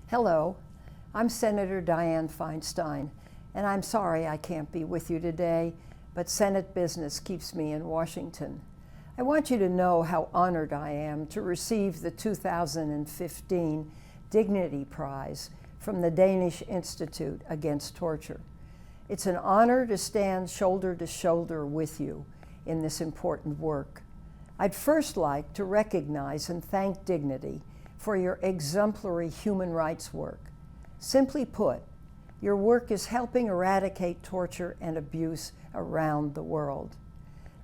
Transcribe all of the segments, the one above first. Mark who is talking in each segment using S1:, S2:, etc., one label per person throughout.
S1: Hello, I'm Senator Dianne Feinstein, and I'm sorry I can't be with you today, but Senate business keeps me in Washington. I want you to know how honored I am to receive the 2015 Dignity Prize from the Danish Institute Against Torture. It's an honor to stand shoulder to shoulder with you in this important work. I'd first like to recognize and thank Dignity for your exemplary human rights work. Simply put, your work is helping eradicate torture and abuse around the world.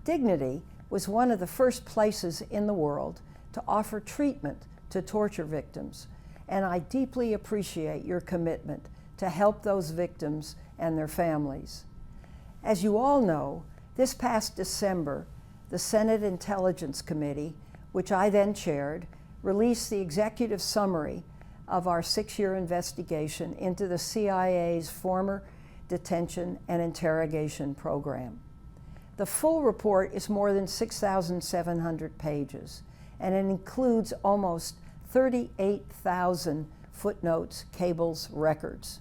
S1: Dignity was one of the first places in the world to offer treatment to torture victims, and I deeply appreciate your commitment to help those victims and their families. As you all know, this past December, the Senate Intelligence Committee, which I then chaired, released the executive summary of our 6-year investigation into the CIA's former detention and interrogation program. The full report is more than 6,700 pages, and it includes almost 38,000 footnotes, cables, records.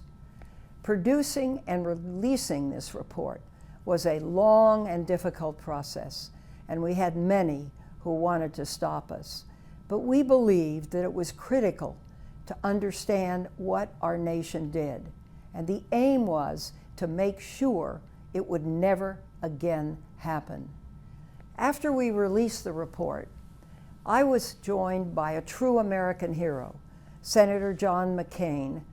S1: Producing and releasing this report was a long and difficult process, and we had many who wanted to stop us. But we believed that it was critical to understand what our nation did, and the aim was to make sure it would never again happen. After we released the report, I was joined by a true American hero, Senator John McCain,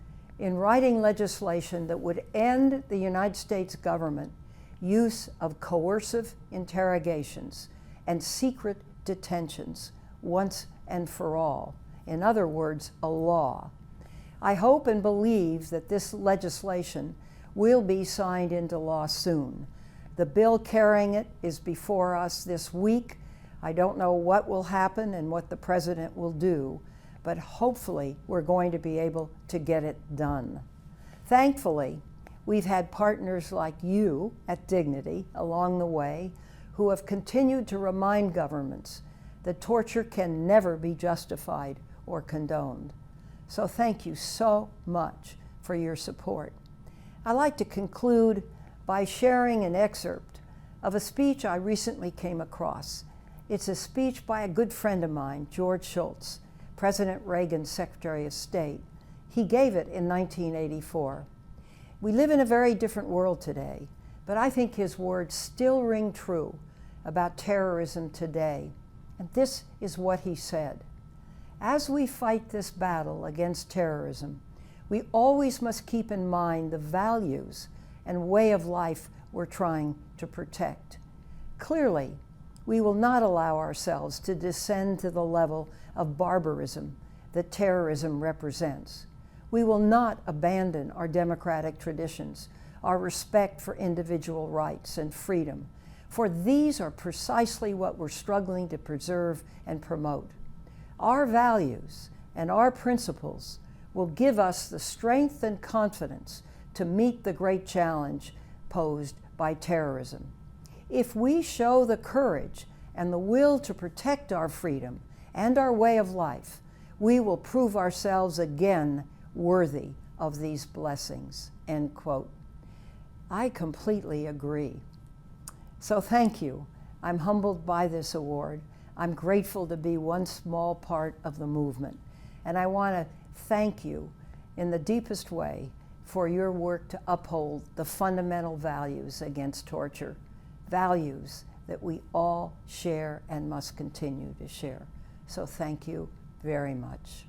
S1: in writing legislation that would end the United States government use of coercive interrogations and secret detentions once and for all. In other words, a law. I hope and believe that this legislation will be signed into law soon. The bill carrying it is before us this week. I don't know what will happen and what the president will do, but hopefully we're going to be able to get it done. Thankfully, we've had partners like you at Dignity along the way who have continued to remind governments that torture can never be justified or condoned. So thank you so much for your support. I'd like to conclude by sharing an excerpt of a speech I recently came across. It's a speech by a good friend of mine, George Shultz, President Reagan's Secretary of State. He gave it in 1984. We live in a very different world today, but I think his words still ring true about terrorism today. And this is what he said. As we fight this battle against terrorism, we always must keep in mind the values and way of life we're trying to protect. Clearly, we will not allow ourselves to descend to the level of barbarism that terrorism represents. We will not abandon our democratic traditions, our respect for individual rights and freedom, for these are precisely what we're struggling to preserve and promote. Our values and our principles will give us the strength and confidence to meet the great challenge posed by terrorism. If we show the courage and the will to protect our freedom and our way of life, we will prove ourselves again worthy of these blessings, end quote. I completely agree. So thank you. I'm humbled by this award. I'm grateful to be one small part of the movement. And I want to thank you in the deepest way for your work to uphold the fundamental values against torture, values that we all share and must continue to share. So thank you very much.